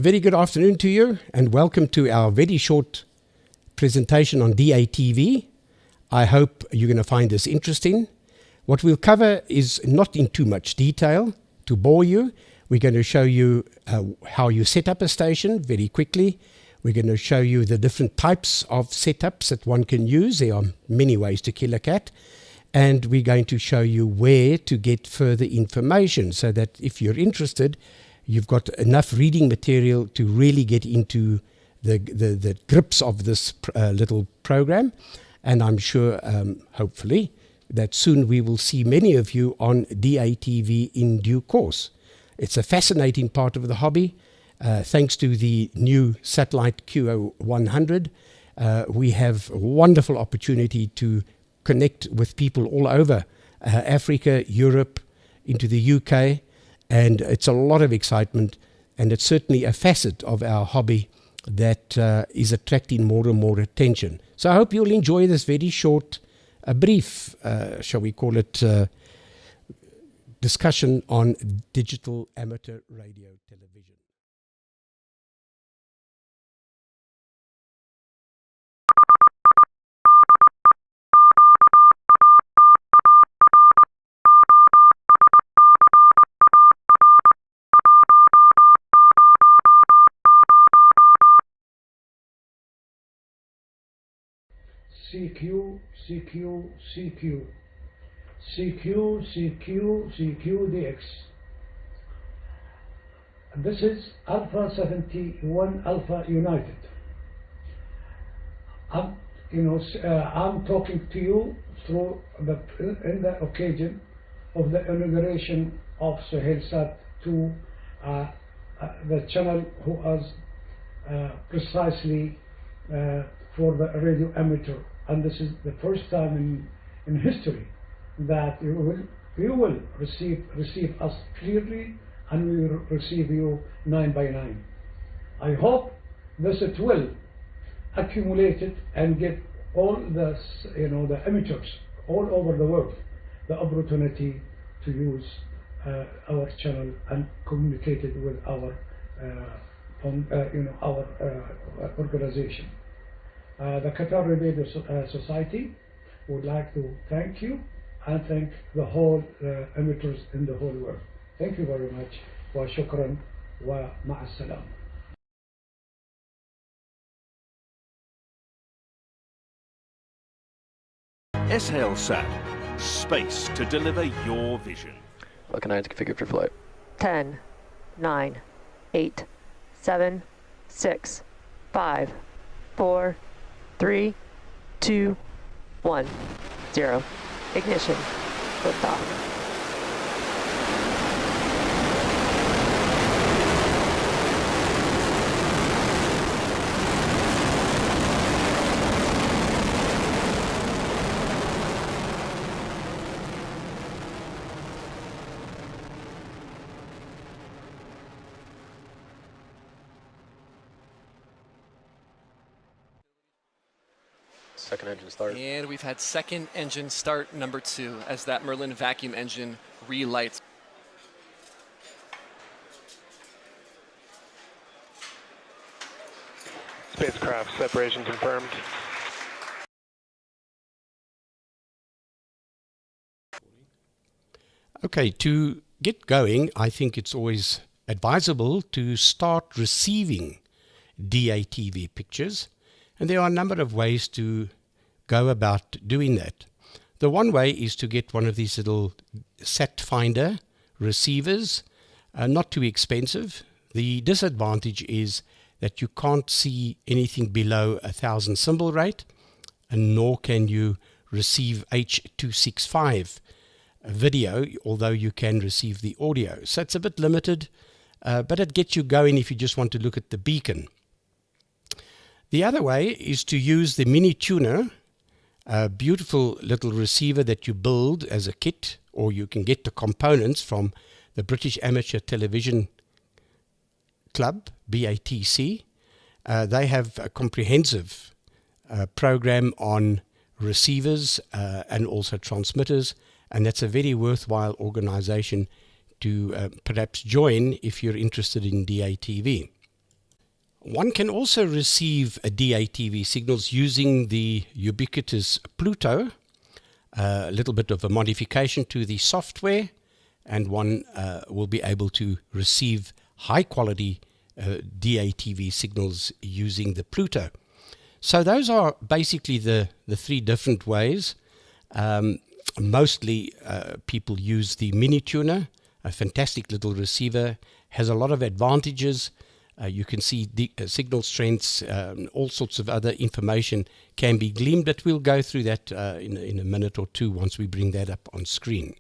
A very good afternoon to you and welcome to our very short presentation on DATV. I hope you're going to find this interesting. What we'll cover is not in too much detail to bore you. We're going to show you how you set up a station very quickly. We're going to show you the different types of setups that one can use. There are many ways to kill a cat. And we're going to show you where to get further information so that if you're interested, you've got enough reading material to really get into the grips of this little program. And I'm sure, hopefully, that soon we will see many of you on DATV in due course. It's a fascinating part of the hobby. Thanks to the new satellite QO100, we have a wonderful opportunity to connect with people all over Africa, Europe, into the UK, and it's a lot of excitement, and it's certainly a facet of our hobby that is attracting more and more attention. So I hope you'll enjoy this very short, brief, shall we call it, discussion on digital amateur radio television. CQ, CQ, CQ, CQ, CQ, CQ, DX. This is Alpha 71 Alpha United. I'm talking to you through in the occasion of the inauguration of Sahelsat 2, the channel who was precisely for the radio amateur. And this is the first time in history that you will receive us clearly, and we will receive you 9 by 9. I hope it will accumulate it and give all the the amateurs all over the world the opportunity to use our channel and communicate it with our organization. The Qatar Radio Society would like to thank you and thank the whole amateurs in the whole world. Thank you very much. Wa shukran wa ma'a salam. Sahelsat, space to deliver your vision. Falcon 9 is configured for flight. 10, 9, 8, 7, 6, 5, 4, 3, 2, 1, 0. Ignition. Liftoff. Second engine start. And we've had second engine start number 2 as that Merlin vacuum engine relights. Spacecraft separation confirmed. Okay, to get going, I think it's always advisable to start receiving DATV pictures. And there are a number of ways to go about doing that. The one way is to get one of these little sat finder receivers, not too expensive. The disadvantage is that you can't see anything below 1,000 symbol rate, and nor can you receive H.265 video, although you can receive the audio. So it's a bit limited, but it gets you going if you just want to look at the beacon. The other way is to use the Mini Tuner, a beautiful little receiver that you build as a kit, or you can get the components from the British Amateur Television Club, BATC. They have a comprehensive program on receivers and also transmitters, and that's a very worthwhile organization to perhaps join if you're interested in DATV. One can also receive DATV signals using the ubiquitous Pluto, a little bit of a modification to the software, and one will be able to receive high quality DATV signals using the Pluto. So those are basically the three different ways. Mostly people use the mini tuner, a fantastic little receiver, has a lot of advantages. You can see the signal strengths, all sorts of other information can be gleaned, but we'll go through that in a minute or two once we bring that up on screen.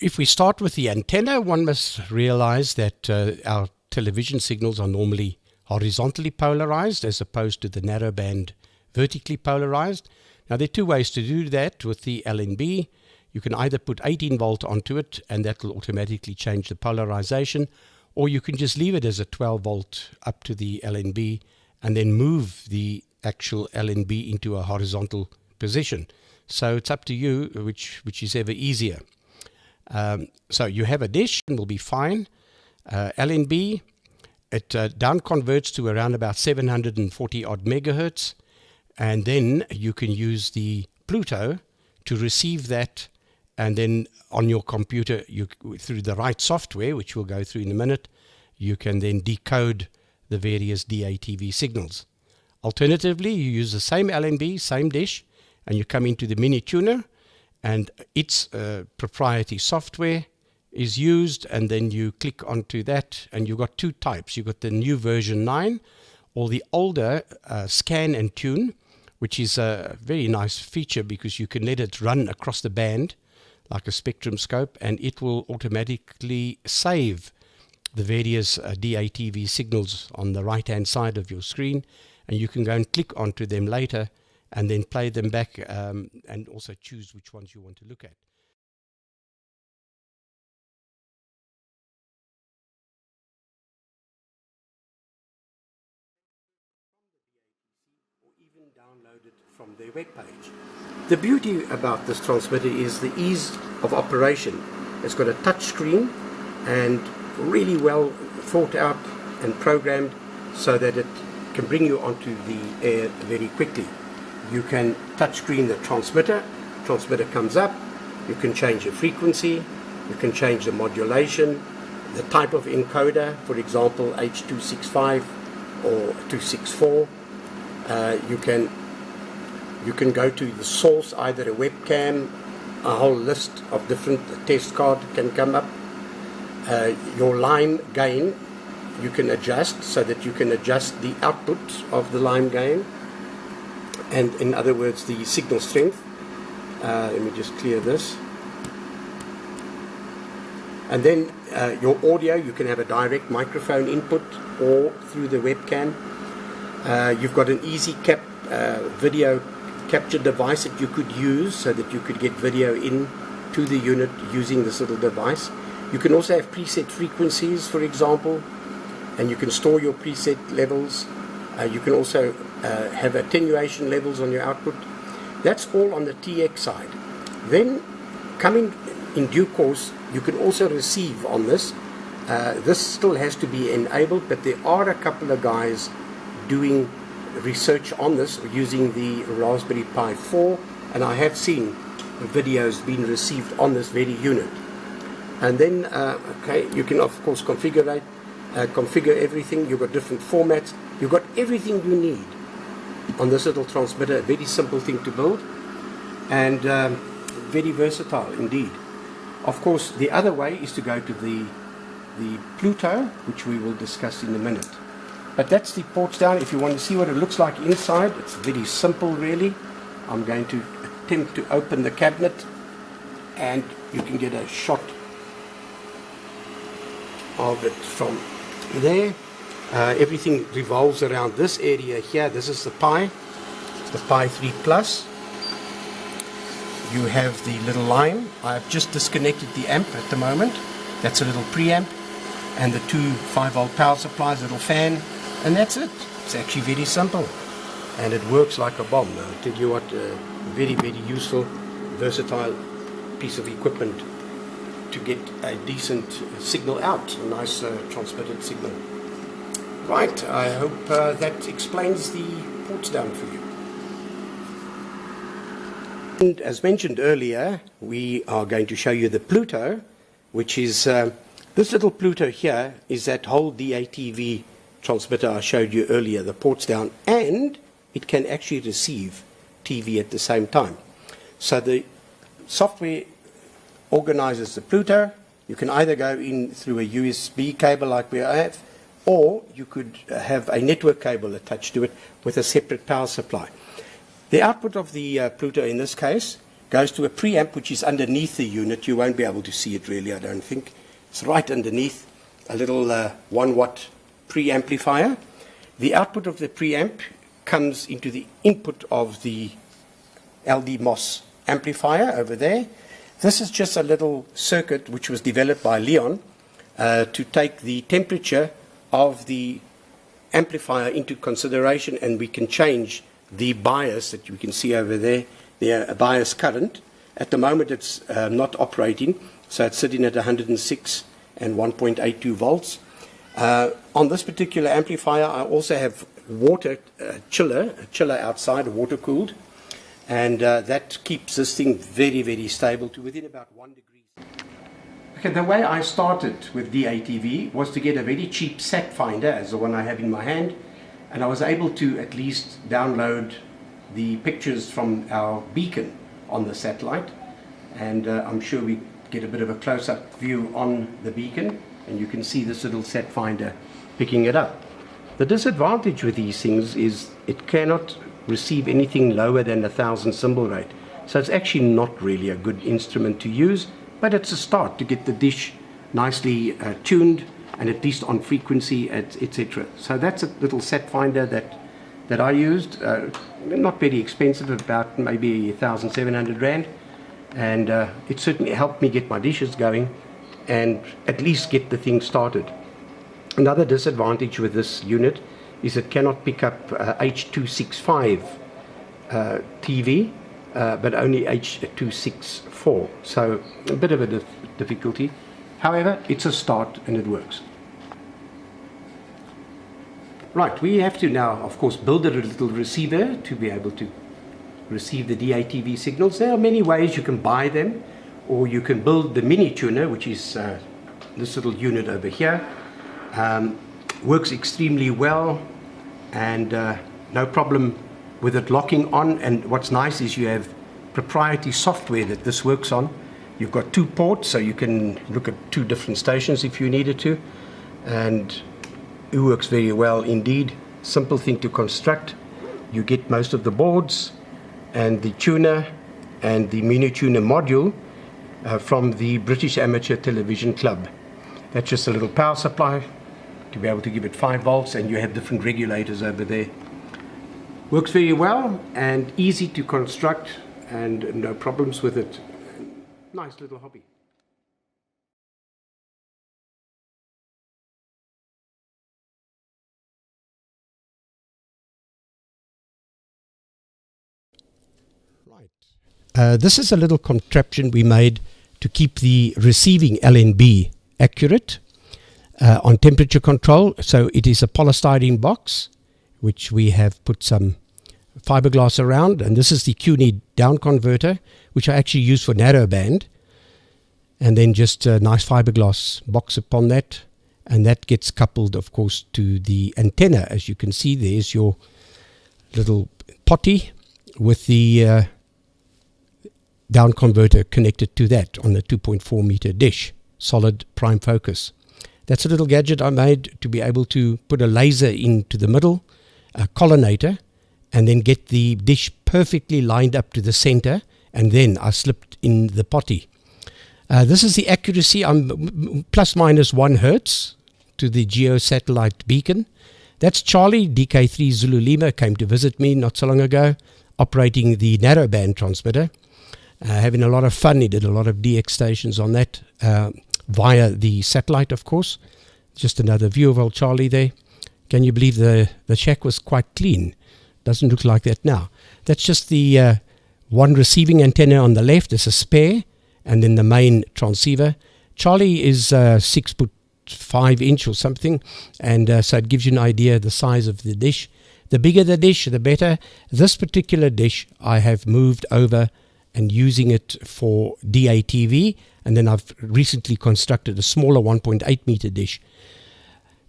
If we start with the antenna, one must realize that our television signals are normally horizontally polarized as opposed to the narrowband vertically polarized. Now there are two ways to do that with the LNB. You can either put 18 volt onto it and that will automatically change the polarization, or you can just leave it as a 12 volt up to the LNB and then move the actual LNB into a horizontal position. So it's up to you which is ever easier. So you have a dish and will be fine. LNB, it down converts to around about 740 odd megahertz, and then you can use the Pluto to receive that, and then on your computer, through the right software, which we'll go through in a minute, you can then decode the various DATV signals. Alternatively, you use the same LNB, same dish, and you come into the mini tuner, and its proprietary software is used, and then you click onto that, and you've got two types. You've got the new version 9, or the older scan and tune, which is a very nice feature because you can let it run across the band like a spectrum scope, and it will automatically save the various DATV signals on the right hand side of your screen, and you can go and click onto them later and then play them back and also choose which ones you want to look at. Or even download it from their web page. The beauty about this transmitter is the ease of operation. It's got a touch screen and really well thought out and programmed so that it can bring you onto the air very quickly. You can touch screen the transmitter comes up, you can change the frequency, you can change the modulation, the type of encoder, for example H265 or 264. You can go to the source, either a webcam, a whole list of different test card can come up. Your line gain you can adjust so that you can adjust the output of the line gain, and in other words the signal strength. Let me just clear this. And then your audio, you can have a direct microphone input or through the webcam. You've got an easy video capture device that you could use so that you could get video in to the unit using this little device. You can also have preset frequencies, for example, and you can store your preset levels. You can also have attenuation levels on your output. That's all on the TX side. Then, coming in due course, you can also receive on this. This still has to be enabled, but there are a couple of guys doing research on this using the Raspberry Pi 4, and I have seen videos being received on this very unit. And then you can of course configure everything. You've got different formats, you've got everything you need on this little transmitter. A very simple thing to build and very versatile indeed. Of course, the other way is to go to the Pluto, which we will discuss in a minute. But that's the ports down. If you want to see what it looks like inside, it's very simple really. I'm going to attempt to open the cabinet and you can get a shot of it from there. Everything revolves around this area here. This is the Pi 3 Plus. You have the little line. I've just disconnected the amp at the moment. That's a little preamp, and the two 5-volt power supplies, little fan, and that's it. It's actually very simple, and it works like a bomb. I'll tell you what, very, very useful, versatile piece of equipment to get a decent signal out, a nice transmitted signal. Right, I hope that explains the ports down for you. And as mentioned earlier, we are going to show you the Pluto, which is this little Pluto here is that whole DATV transmitter I showed you earlier, the ports down, and it can actually receive TV at the same time. So the software organizes the Pluto. You can either go in through a USB cable like we have, or you could have a network cable attached to it with a separate power supply. The output of the Pluto in this case goes to a preamp which is underneath the unit. You won't be able to see it really, I don't think. It's right underneath a little 1 watt preamplifier. The output of the preamp comes into the input of the LD MOS amplifier over there. This is just a little circuit which was developed by Leon to take the temperature of the amplifier into consideration, and we can change the bias that you can see over there, the bias current. At the moment it's not operating, so it's sitting at 106 and 1.82 volts. On this particular amplifier I also have water a chiller outside, water cooled, and that keeps this thing very, very stable to within about 1 degree. Okay, the way I started with DATV was to get a very cheap sat finder as the one I have in my hand, and I was able to at least download the pictures from our beacon on the satellite, and I'm sure we get a bit of a close-up view on the beacon, and you can see this little sat finder picking it up. The disadvantage with these things is it cannot receive anything lower than 1,000 symbol rate, so it's actually not really a good instrument to use, but it's a start to get the dish nicely tuned and at least on frequency, etc. So that's a little sat finder that I used, not very expensive, about maybe 1,700 Rand, and it certainly helped me get my dishes going and at least get the thing started. Another disadvantage with this unit is it cannot pick up H.265 TV, but only H.264, so a bit of a difficulty. However, it's a start and it works. Right, we have to now, of course, build a little receiver to be able to receive the DATV signals. There are many ways. You can buy them, or you can build the mini tuner, which is this little unit over here. Works extremely well, and no problem with it locking on. And what's nice is you have proprietary software that this works on. You've got 2 ports, so you can look at 2 different stations if you needed to, and it works very well indeed. Simple thing to construct. You get most of the boards and the tuner and the mini tuner module from the British Amateur Television Club. That's just a little power supply to be able to give it 5 volts, and you have different regulators over there. Works very well and easy to construct, and no problems with it. Nice little hobby. Right. This is a little contraption we made to keep the receiving LNB accurate on temperature control. So it is a polystyrene box which we have put some fiberglass around, and this is the QNED down converter, which I actually use for narrowband, and then just a nice fiberglass box upon that, and that gets coupled of course to the antenna. As you can see, there's your little potty with the down converter connected to that on the 2.4 meter dish, solid prime focus. That's a little gadget I made to be able to put a laser into the middle, a collimator, and then get the dish perfectly lined up to the center, and then I slipped in the potty. This is the accuracy. I'm plus minus 1 hertz to the geo satellite beacon. That's Charlie, DK3 Zulu Lima, came to visit me not so long ago, operating the narrowband transmitter. Having a lot of fun. He did a lot of DX stations on that via the satellite, of course. Just another view of old Charlie there. Can you believe the shack was quite clean? Doesn't look like that now. That's just the one receiving antenna on the left. There's a spare, and then the main transceiver. Charlie is 6'5" or something, and so it gives you an idea of the size of the dish. The bigger the dish, the better. This particular dish I have moved over and using it for DATV, and then I've recently constructed a smaller 1.8 meter dish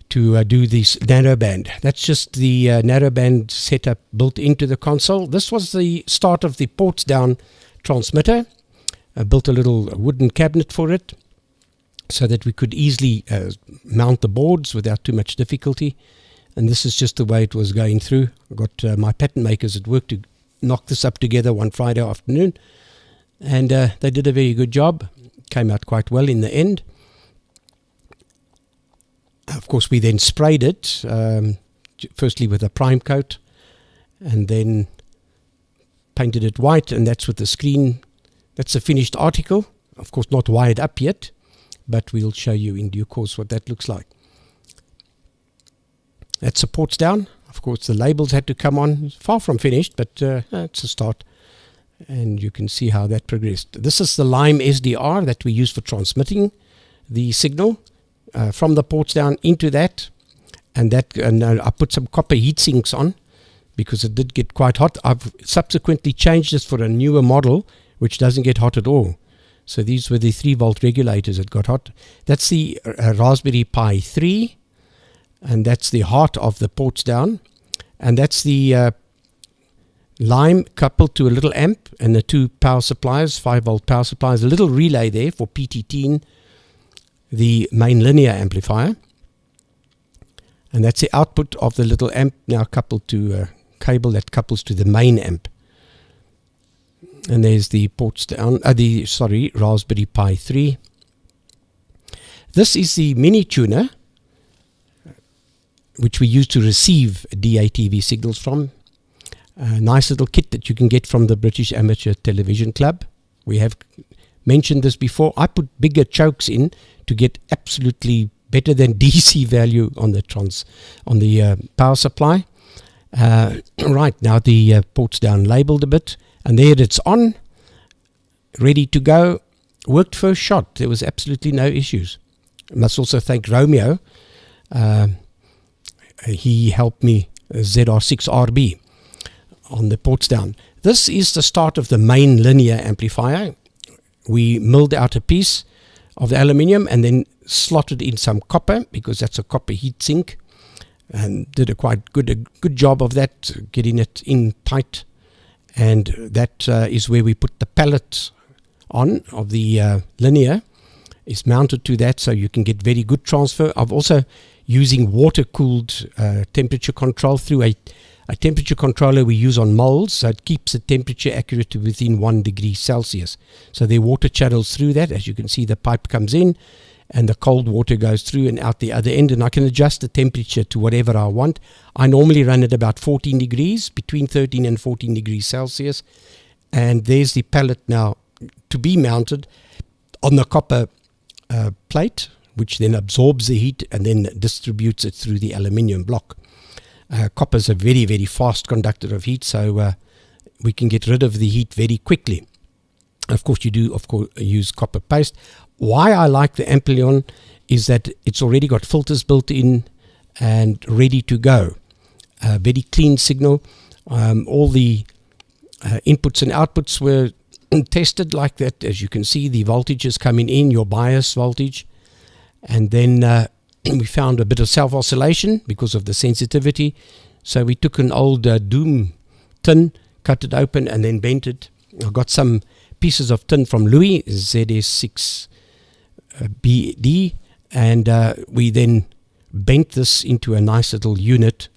to do this narrowband. That's just the narrowband setup built into the console. This was the start of the ports down transmitter. I built a little wooden cabinet for it so that we could easily mount the boards without too much difficulty. And this is just the way it was going through. I got my pattern makers at work to knock this up together one Friday afternoon, and they did a very good job. Came out quite well in the end. Of course, we then sprayed it, firstly with a prime coat, and then painted it white, and that's with the screen. That's a finished article, of course not wired up yet, but we'll show you in due course what that looks like. That supports down. Of course, the labels had to come on. Far from finished, but it's a start. And you can see how that progressed. This is the Lime SDR that we use for transmitting the signal from the ports down into that. And I put some copper heat sinks on because it did get quite hot. I've subsequently changed this for a newer model which doesn't get hot at all. So these were the 3-volt regulators that got hot. That's the Raspberry Pi 3. And that's the heart of the ports down. And that's the Lime coupled to a little amp and the 2 power supplies, 5-volt power supplies, a little relay there for PTTing the main linear amplifier. And that's the output of the little amp now coupled to a cable that couples to the main amp. And there's the ports down, Raspberry Pi 3. This is the mini tuner, which we use to receive DATV signals from. A nice little kit that you can get from the British Amateur Television Club. We have mentioned this before. I put bigger chokes in to get absolutely better than DC value on the power supply. Right, now the ports down labeled a bit, and there it's on, ready to go. Worked first shot. There was absolutely no issues. I must also thank Romeo. He helped me ZR6RB on the ports down. This is the start of the main linear amplifier. We milled out a piece of the aluminium and then slotted in some copper, because that's a copper heat sink, and did a quite good job of that, getting it in tight. And that is where we put the pallet on of the linear. It's mounted to that, so you can get very good transfer. I've also using water-cooled temperature control through a temperature controller we use on molds, so it keeps the temperature accurate to within 1 degree Celsius. So there are water channels through that. As you can see, the pipe comes in and the cold water goes through and out the other end, and I can adjust the temperature to whatever I want. I normally run at about 14 degrees, between 13 and 14 degrees Celsius. And there's the pallet now to be mounted on the copper plate, which then absorbs the heat and then distributes it through the aluminium block. Copper is a very, very fast conductor of heat, so we can get rid of the heat very quickly. Of course, you do, use copper paste. Why I like the Amplion is that it's already got filters built in and ready to go. Very clean signal. All the inputs and outputs were tested like that. As you can see, the voltage is coming in, your bias voltage. And then we found a bit of self-oscillation because of the sensitivity. So we took an old Doom tin, cut it open and then bent it. I got some pieces of tin from Louis, ZS6BD, and we then bent this into a nice little unit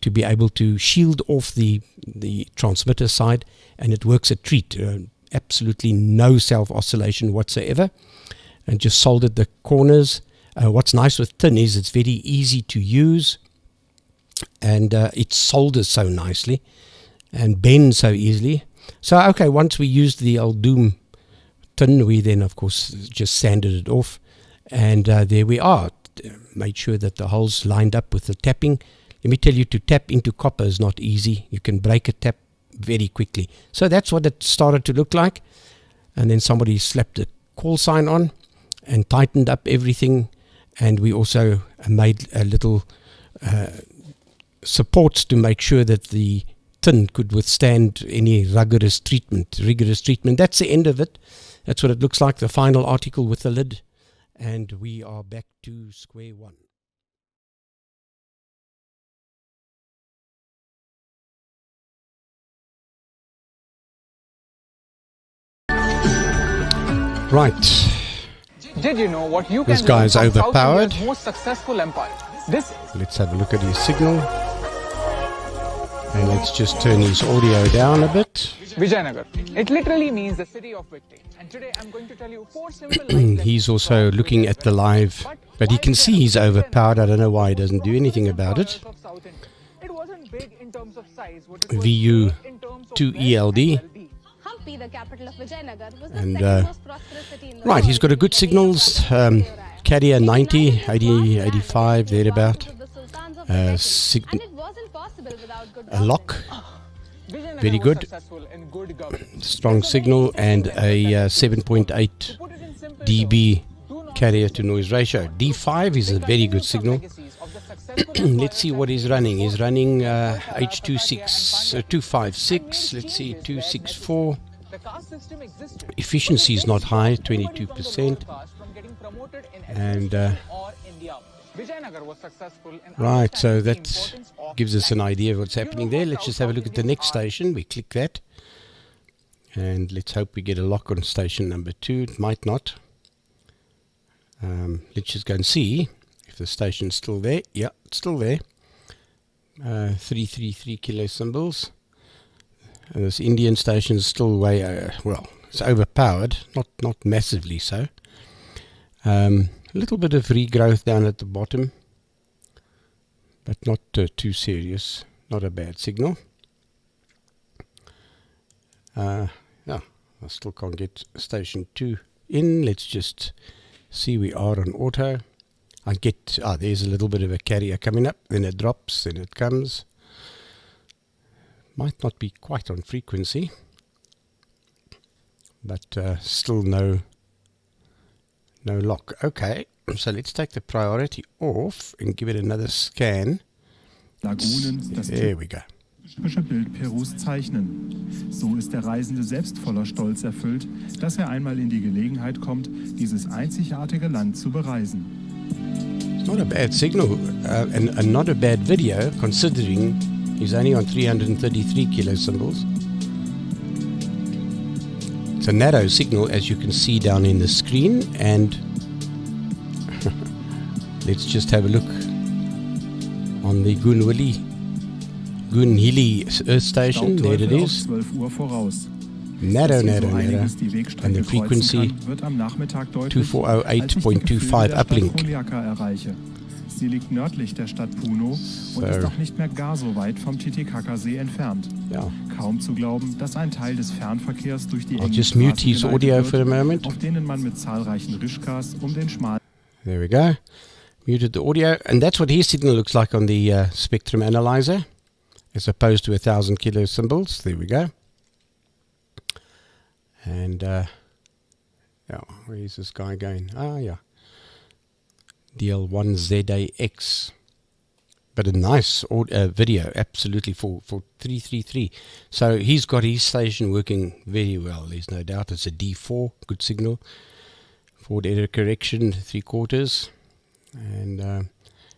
to be able to shield off the transmitter side, and it works a treat. Absolutely no self-oscillation whatsoever, and just soldered the corners. What's nice with tin is it's very easy to use, and it solders so nicely and bends so easily. So okay, once we used the old Doom tin, we then of course just sanded it off, and there we are. Made sure that the holes lined up with the tapping. Let me tell you, to tap into copper is not easy. You can break a tap very quickly. So that's what it started to look like, and then somebody slapped a call sign on. and tightened up everything, and we also made a little supports to make sure that the tin could withstand any rigorous treatment. That's the end of it. That's what it looks like, the final article with the lid, and we are back to square one. Right. Did you know what you This can guy's learn from overpowered. South India's most successful empire? Let's have a look at his signal. And let's just turn his audio down a bit. Vijayanagar. It literally means the city of victory. And today I'm going to tell you 4 simple life He's also looking at the live, but he can see he's overpowered. I don't know why he doesn't do anything about it. It wasn't big in terms of size, VU2ELD. Hampi, the capital of Vijayanagar, was the And second most prosperous city in the right, he's world. got a good signals. Carrier 90, 80, 85, thereabout. And it wasn't possible without good A lock, Vijayanagar very was good. successful in good governance. Strong signal, and a 7.8 dB carrier to noise ratio. D5 is a very good signal. Let's see what he's running. He's running H256. Let's see, 264. Efficiency is not high, 22%. And right, so that gives us an idea of what's happening there. Let's just have a look at the next station. We click that, and let's hope we get a lock on station number 2. It might not. Let's just go and see if the station's still there. Yeah, it's still there. 333 kilo symbols. And this Indian station is still way, well, it's overpowered, not massively so. A little bit of regrowth down at the bottom, but not too serious. Not a bad signal. Yeah, I still can't get station 2 in. Let's just see, we are on auto. I get, there's a little bit of a carrier coming up, then it drops, then it comes. Might not be quite on frequency, but still no lock. Okay, so let's take the priority off and give it another scan. There we go. Typische Bild Perus zeichnen. So ist der Reisende selbst voller Stolz erfüllt, dass einmal in die Gelegenheit kommt, dieses einzigartige Land zu bereisen. It's not a bad signal and not a bad video, considering he's only on 333 kilo symbols. It's a narrow signal, as you can see down in the screen, and let's just have a look on the Gunhili Earth Station. There it is. Narrow, and the frequency 2408.25 uplink. Sie liegt nördlich der Stadt Puno und ist auch nicht mehr gar so weit vom Titicacasee entfernt. Ja. Kaum zu glauben, dass ein Teil des Fernverkehrs durch die engen just mute his Straßen audio geleitet for a moment. auf denen man mit zahlreichen Rischkas den schmalen... There we go. Muted the audio, and that's what his signal looks like on the spectrum analyzer, as opposed to 1,000 kilo symbols. There we go. And yeah, where is this guy going? Yeah. DL1ZAX. But a nice video, absolutely, for 333. So he's got his station working very well. There's no doubt. It's a D4, good signal. Forward error correction, 3/4. And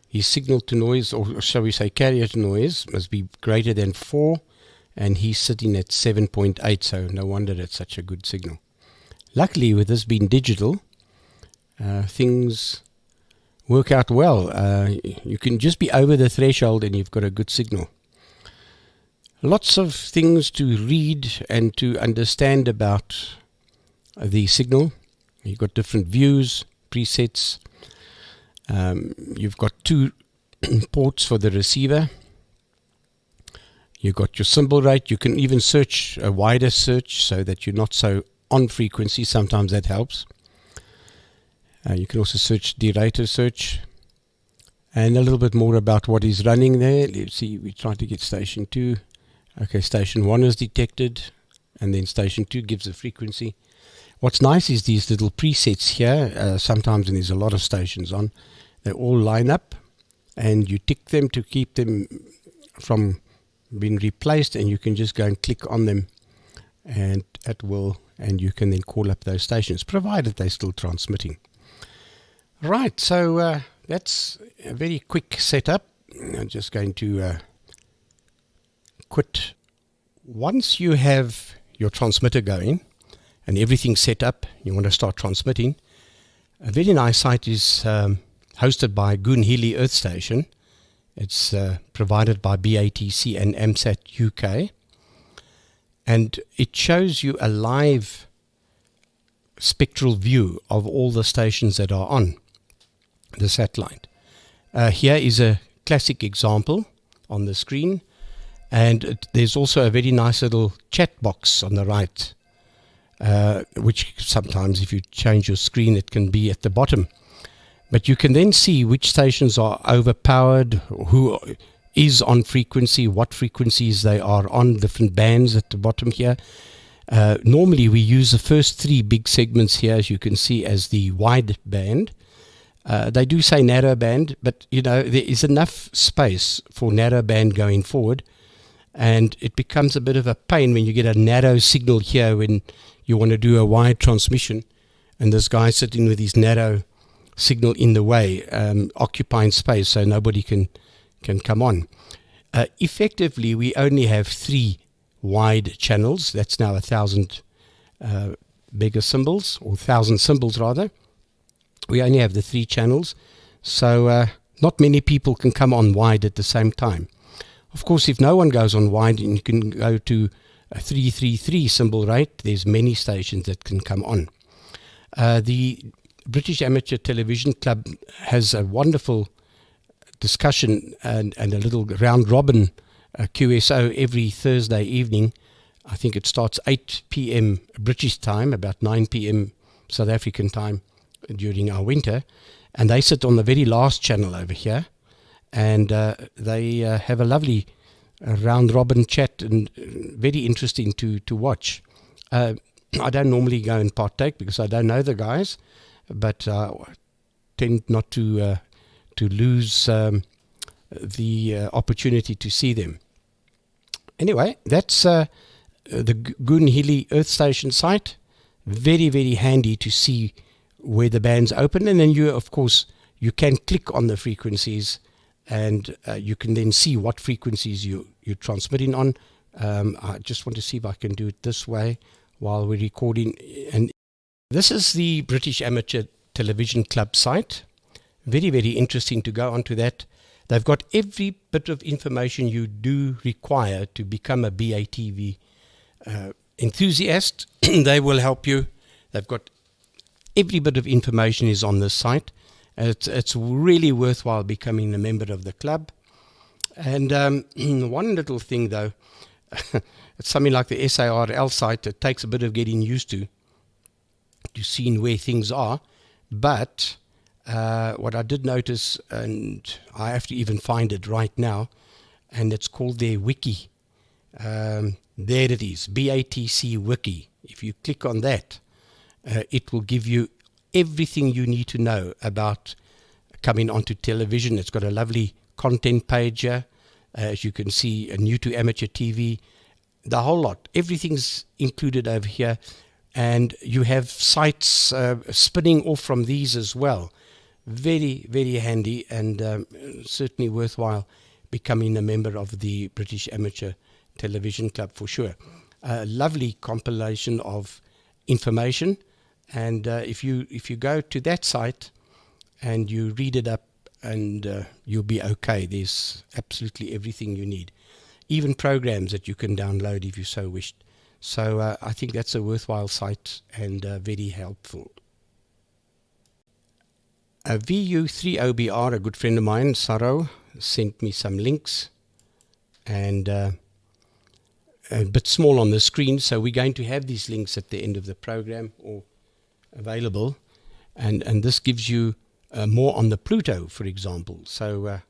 his signal to noise, or shall we say carrier to noise, must be greater than 4. And he's sitting at 7.8, so no wonder it's such a good signal. Luckily, with this being digital, things work out well. You can just be over the threshold and you've got a good signal. Lots of things to read and to understand about the signal. You've got different views, presets. You've got 2 ports for the receiver. You've got your symbol rate. You can even search a wider search so that you're not so on frequency. Sometimes that helps. You can also search derater search, and a little bit more about what is running there. Let's see, we try to get station 2. Okay, station 1 is detected, and then station 2 gives the frequency. What's nice is these little presets here. Sometimes when there's a lot of stations on, they all line up, and you tick them to keep them from being replaced, and you can just go and click on them and at will, and you can then call up those stations, provided they're still transmitting. Right, so that's a very quick setup. I'm just going to quit. Once you have your transmitter going and everything set up, you want to start transmitting. A very nice site is hosted by Goonhilly Earth Station. It's provided by BATC and AMSAT UK, and it shows you a live spectral view of all the stations that are on the satellite. Here is a classic example on the screen, and there's also a very nice little chat box on the right, which sometimes if you change your screen it can be at the bottom. But you can then see which stations are overpowered, who is on frequency, what frequencies they are on, different bands at the bottom here. Normally we use the first 3 big segments here, as you can see, as the wide band. They do say narrow band, but you know, there is enough space for narrow band going forward, and it becomes a bit of a pain when you get a narrow signal here when you want to do a wide transmission, and this guy sitting with his narrow signal in the way, occupying space so nobody can come on. Effectively, we only have 3 wide channels. That's now 1,000 mega symbols, or 1,000 symbols rather. We only have the 3 channels, so not many people can come on wide at the same time. Of course, if no one goes on wide and you can go to a 333 symbol rate, there's many stations that can come on. The British Amateur Television Club has a wonderful discussion and a little round robin QSO every Thursday evening. I think it starts 8 p.m. British time, about 9 p.m. South African time during our winter, and they sit on the very last channel over here, and they have a lovely round robin chat, and very interesting to watch. I don't normally go and partake because I don't know the guys, but tend not to lose the opportunity to see them. Anyway, that's the Goonhilly Earth Station site. Very, very handy to see where the band's open, and then you, of course, you can click on the frequencies, and you can then see what frequencies you're transmitting on. I just want to see if I can do it this way while we're recording. And this is the British Amateur Television Club site. Very, very interesting to go onto that. They've got every bit of information you do require to become a BATV enthusiast. They will help you. They've got every bit of information is on this site. It's really worthwhile becoming a member of the club. And one little thing though, it's something like the SARL site. It takes a bit of getting used to seeing where things are. But what I did notice, and I have to even find it right now, and it's called their wiki. There it is, BATC Wiki. If you click on that, it will give you everything you need to know about coming onto television. It's got a lovely content page here. As you can see, a new to amateur TV, the whole lot. Everything's included over here. And you have sites spinning off from these as well. Very, very handy, and certainly worthwhile becoming a member of the British Amateur Television Club for sure. A lovely compilation of information, and if you go to that site and you read it up, and you'll be okay. There's absolutely everything you need, even programs that you can download if you so wished. So I think that's a worthwhile site and very helpful. VU3OBR, a good friend of mine, Saro, sent me some links, and a bit small on the screen, so we're going to have these links at the end of the program, or available, and this gives you more on the Pluto, for example. So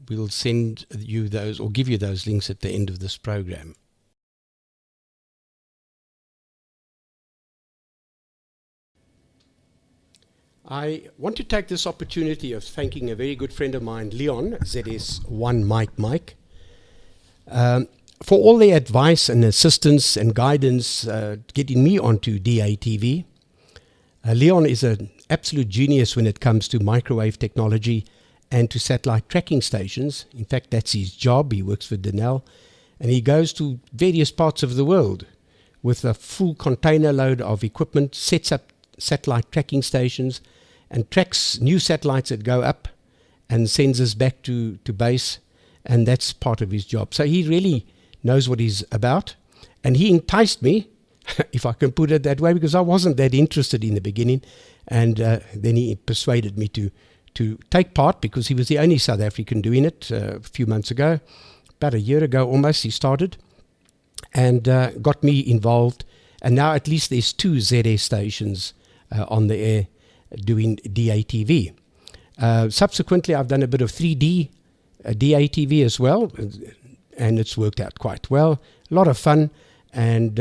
we'll send you those, or give you those links at the end of this program. I want to take this opportunity of thanking a very good friend of mine, Leon, ZS1 Mike, for all their advice and assistance and guidance getting me onto DATV. Leon is an absolute genius when it comes to microwave technology and to satellite tracking stations. In fact, that's his job. He works for Denel, and he goes to various parts of the world with a full container load of equipment, sets up satellite tracking stations, and tracks new satellites that go up and sends us back to base, and that's part of his job. So he really knows what he's about, and he enticed me, if I can put it that way, because I wasn't that interested in the beginning, and then he persuaded me to take part, because he was the only South African doing it a few months ago. About a year ago almost he started, and got me involved, and now at least there's 2 ZS stations on the air doing DATV. Subsequently, I've done a bit of 3D DATV as well, and it's worked out quite well. A lot of fun, and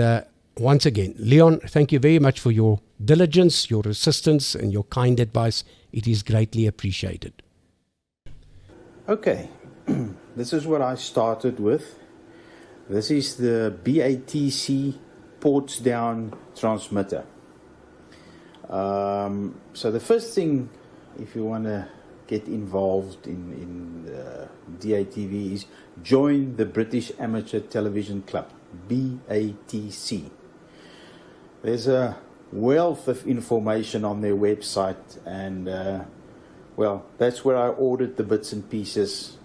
once again, Leon, thank you very much for your diligence, your assistance, and your kind advice. It is greatly appreciated. Okay, this is what I started with. This is the BATC ports down transmitter. So the first thing, if you want to get involved in DATV, is join the British Amateur Television Club, BATC. There's a wealth of information on their website, and well, that's where I ordered the bits and pieces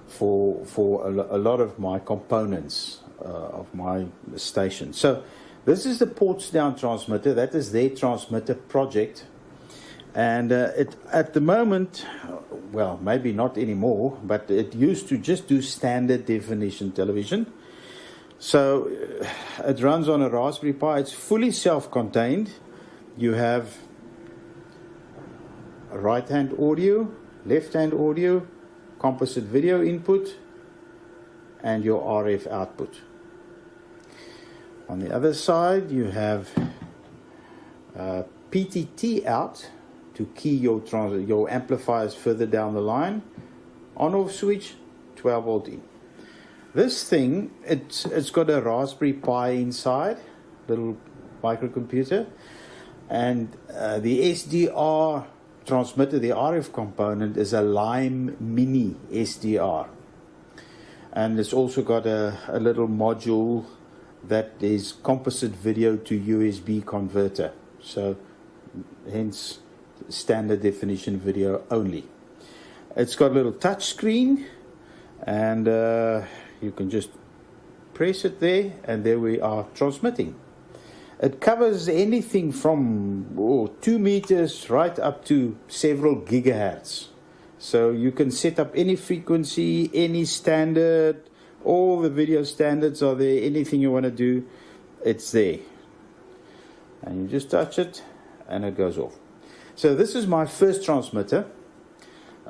for a lot of my components of my station. So this is the ports down transmitter. That is their transmitter project, and at the moment, well, maybe not anymore, but it used to just do standard definition television. So it runs on a Raspberry Pi. It's fully self-contained. You have right-hand audio, left-hand audio, composite video input, and your RF output. On the other side, you have PTT out to key your amplifiers further down the line. On-off switch, 12 volt in. This thing, it's got a Raspberry Pi inside, little microcomputer, and the SDR transmitter, the RF component, is a Lime Mini SDR. And it's also got a little module that is composite video to USB converter. So hence standard definition video only. It's got a little touch screen, and you can just press it there, and there we are transmitting. It covers anything from 2 meters right up to several gigahertz. So you can set up any frequency, any standard, all the video standards are there. Anything you want to do, it's there. And you just touch it, and it goes off. So this is my first transmitter.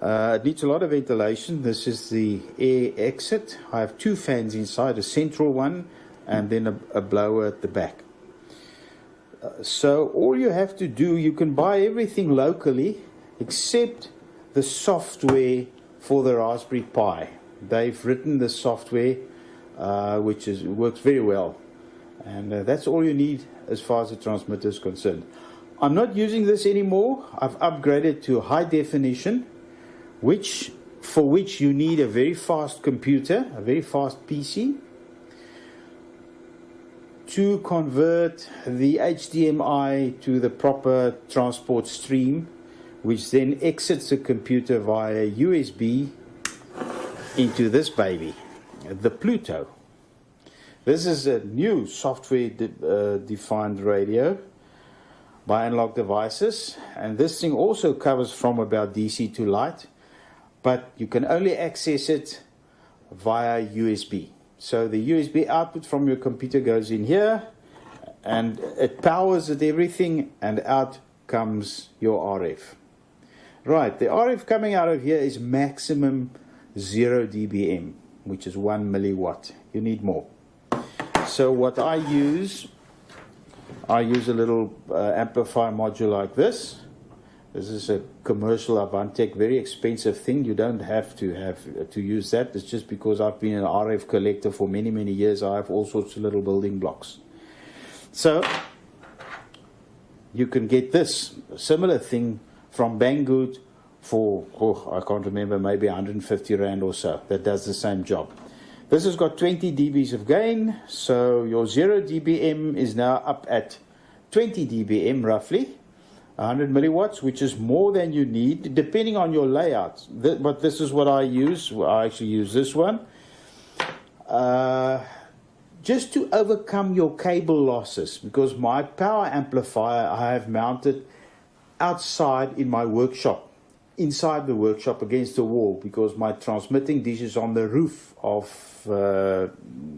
It needs a lot of ventilation. This is the air exit. I have 2 fans inside, a central one, and then a blower at the back. So all you have to do, you can buy everything locally except the software for the Raspberry Pi. They've written the software, which works very well, and that's all you need as far as the transmitter is concerned. I'm not using this anymore. I've upgraded to high definition, for which you need a very fast computer, a very fast PC, to convert the HDMI to the proper transport stream, which then exits the computer via USB into this baby, the Pluto. This is a new software defined radio by Analog Devices, and this thing also covers from about DC to light, but you can only access it via USB. So the USB output from your computer goes in here, and it powers it everything, and out comes your RF. Right, the RF coming out of here is maximum 0 dBm, which is 1 milliwatt. You need more. So what I use a little amplifier module like this, This is a commercial Avantec, very expensive thing. You don't have to use that. It's just because I've been an RF collector for many, many years. I have all sorts of little building blocks. So you can get this, a similar thing from Banggood for, I can't remember, maybe 150 Rand or so. That does the same job. This has got 20 dBs of gain, so your 0 dBm is now up at 20 dBm roughly, 100 milliwatts, which is more than you need, depending on your layout. But this is what I use. I actually use this one. Just to overcome your cable losses, because my power amplifier I have mounted outside in my workshop, inside the workshop against the wall, because my transmitting dish is on the roof of the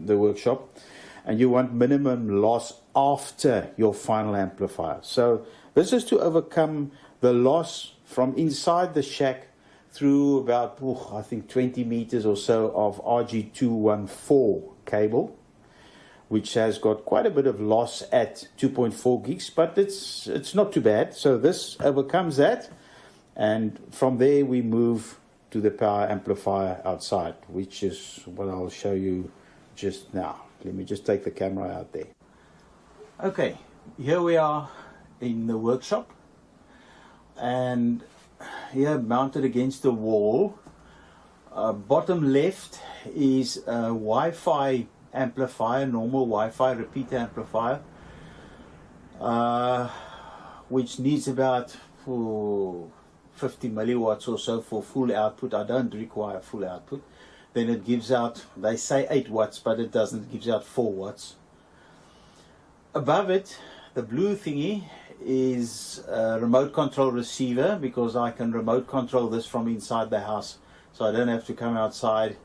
workshop, and you want minimum loss after your final amplifier. So this is to overcome the loss from inside the shack through about, I think 20 meters or so of RG214 cable, which has got quite a bit of loss at 2.4 gigs, but it's not too bad. So this overcomes that, and from there we move to the power amplifier outside, which is what I'll show you just now. Let me just take the camera out there. Okay, here we are in the workshop, and here mounted against the wall, bottom left is a Wi-Fi amplifier, normal Wi-Fi repeater amplifier, which needs about 50 milliwatts or so for full output. I don't require full output. Then it gives out, they say 8 watts, but it doesn't. It gives out 4 watts. Above it, the blue thingy is a remote control receiver, because I can remote control this from inside the house, so I don't have to come outside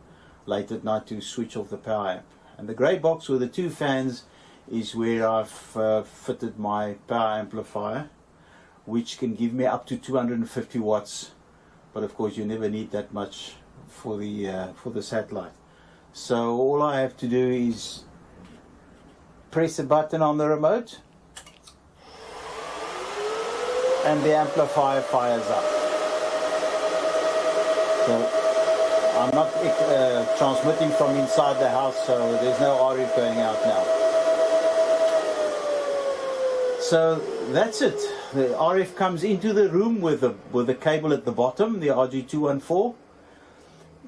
late at night to switch off the power amp. And the grey box with the 2 fans is where I've fitted my power amplifier, which can give me up to 250 watts, but of course you never need that much for the satellite. So all I have to do is press a button on the remote, and the amplifier fires up. So I'm not transmitting from inside the house, so there's no RF going out now. So that's it. The RF comes into the room with the cable at the bottom, the RG214.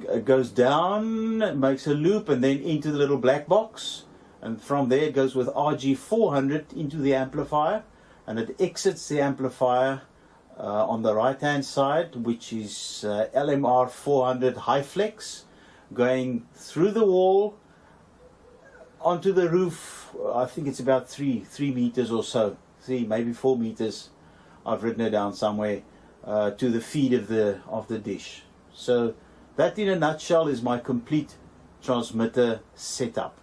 It goes down, it makes a loop, and then into the little black box. And from there it goes with RG400 into the amplifier, and it exits the amplifier on the right hand side, which is LMR 400 high flex, going through the wall onto the roof. I think it's about 3 meters or so, 3 maybe 4 meters. I've written it down somewhere, to the feed of the dish. So that in a nutshell is my complete transmitter setup.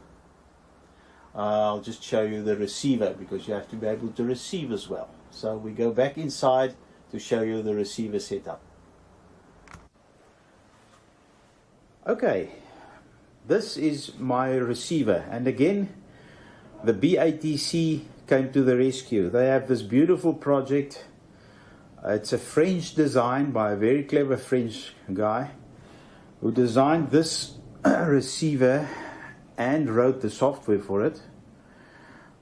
I'll just show you the receiver, because you have to be able to receive as well. So we go back inside to show you the receiver setup. Okay, this is my receiver, and again the BATC came to the rescue. They have this beautiful project. It's a French design by a very clever French guy who designed this receiver and wrote the software for it.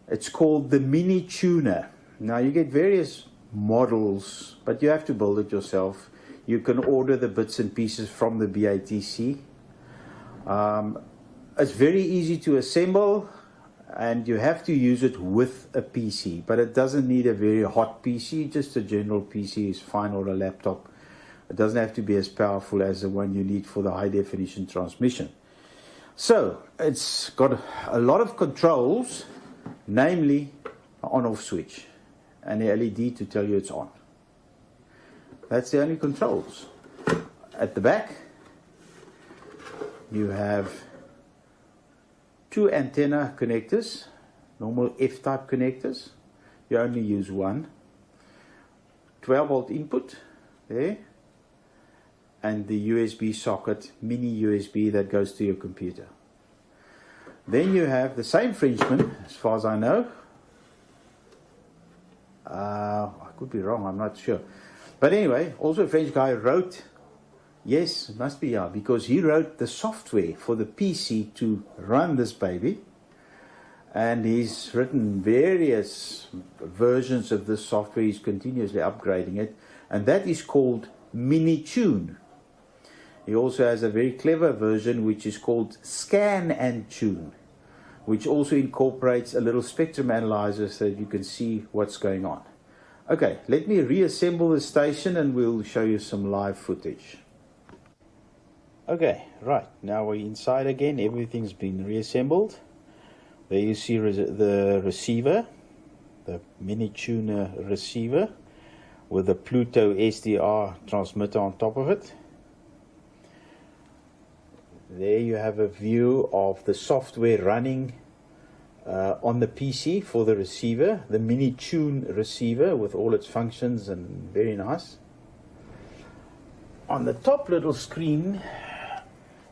It's called the Mini Tuner. Now you get various models, but you have to build it yourself. You can order the bits and pieces from the BATC. It's very easy to assemble, and you have to use it with a PC, but it doesn't need a very hot PC. Just a general PC is fine, or a laptop. It doesn't have to be as powerful as the one you need for the high definition transmission. So it's got a lot of controls, namely an on-off switch and the LED to tell you it's on. That's the only controls. At the back you have 2 antenna connectors, normal F-type connectors. You only use one. 12-volt input there, and the USB socket, mini USB, that goes to your computer. Then you have the same Frenchman, as far as I know. I could be wrong, I'm not sure. But anyway, also a French guy wrote, yes, it must be, yeah, because he wrote the software for the PC to run this baby. And he's written various versions of this software. He's continuously upgrading it. And that is called Mini-Tune. He also has a very clever version which is called Scan and Tune, which also incorporates a little spectrum analyzer so that you can see what's going on. Okay, let me reassemble the station and we'll show you some live footage. Okay, right, now we're inside again. Everything's been reassembled. There you see the receiver, the Mini-Tuner receiver with the Pluto SDR transmitter on top of it. There you have a view of the software running on the PC for the receiver, the Mini-Tune receiver with all its functions, and very nice. On the top little screen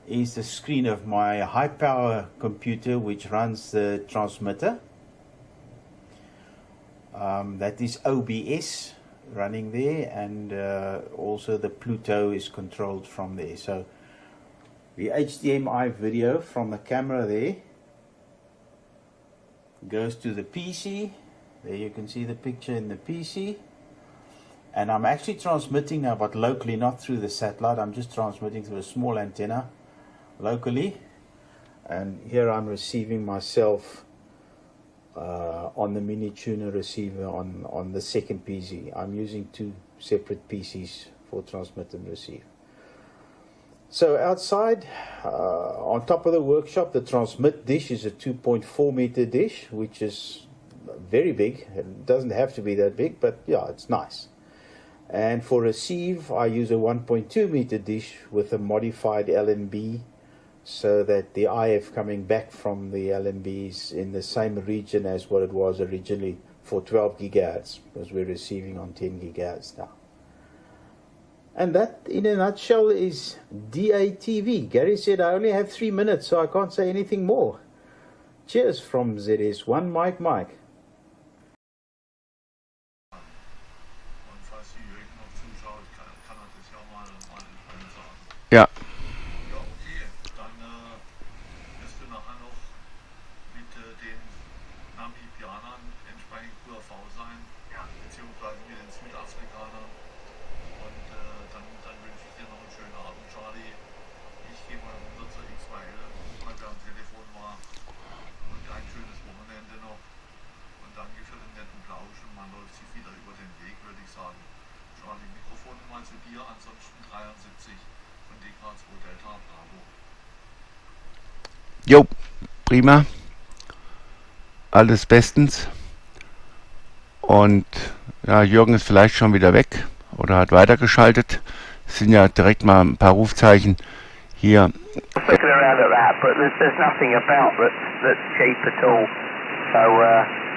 is the screen of my high power computer which runs the transmitter. That is OBS running there, and also the Pluto is controlled from there. So the HDMI video from the camera there goes to the PC. There you can see the picture in the PC. And I'm actually transmitting now, but locally, not through the satellite. I'm just transmitting through a small antenna locally. And here I'm receiving myself on the Mini-Tuner receiver on the second PC. I'm using two separate PCs for transmit and receive. So outside, on top of the workshop, the transmit dish is a 2.4 meter dish, which is very big. It doesn't have to be that big, but yeah, it's nice. And for receive, I use a 1.2 meter dish with a modified LNB, so that the IF coming back from the LNB is in the same region as what it was originally for 12 gigahertz, because we're receiving on 10 gigahertz now. And that, in a nutshell, is DATV. Gary said I only have 3 minutes, so I can't say anything more. Cheers from ZS1 Mike. Ja. Jo, prima. Alles bestens. Und ja, Jürgen ist vielleicht schon wieder weg oder hat weitergeschaltet. Es sind ja direkt mal ein paar Rufzeichen hier. Looking around at that, but there's nothing about that's cheap at all. So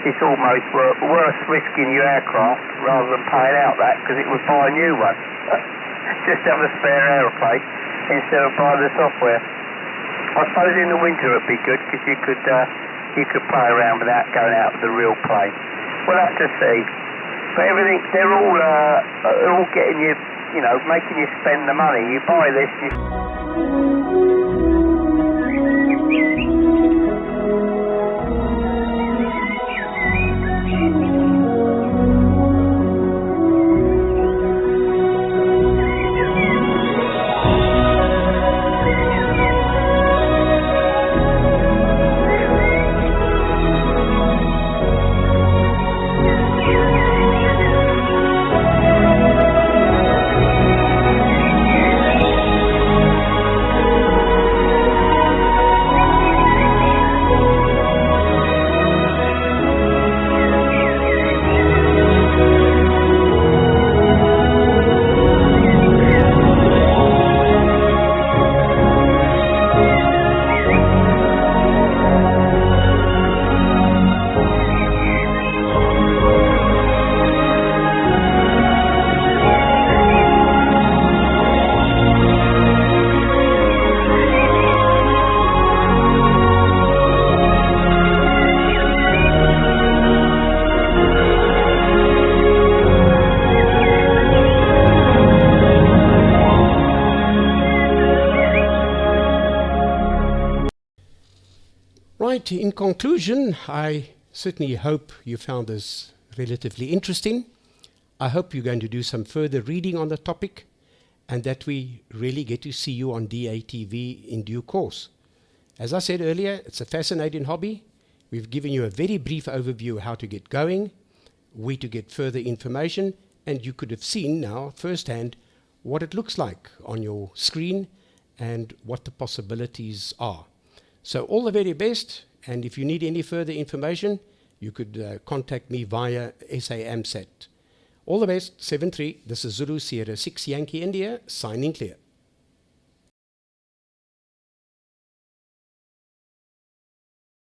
it's almost worth risking your aircraft rather than paying out that, because it would buy a new one. Just have a spare aeroplane instead of buying the software. I suppose in the winter it'd be good, because you could play around without going out with the real plane. We'll have to see. But everything, they're all getting you, making you spend the money. You buy this, Right, in conclusion, I certainly hope you found this relatively interesting. I hope you're going to do some further reading on the topic and that we really get to see you on DATV in due course. As I said earlier, it's a fascinating hobby. We've given you a very brief overview of how to get going, where to get further information, and you could have seen now firsthand what it looks like on your screen and what the possibilities are. So all the very best, and if you need any further information, you could contact me via SAMSAT. All the best, 7-3, this is Zulu Sierra 6 Yankee India, signing clear.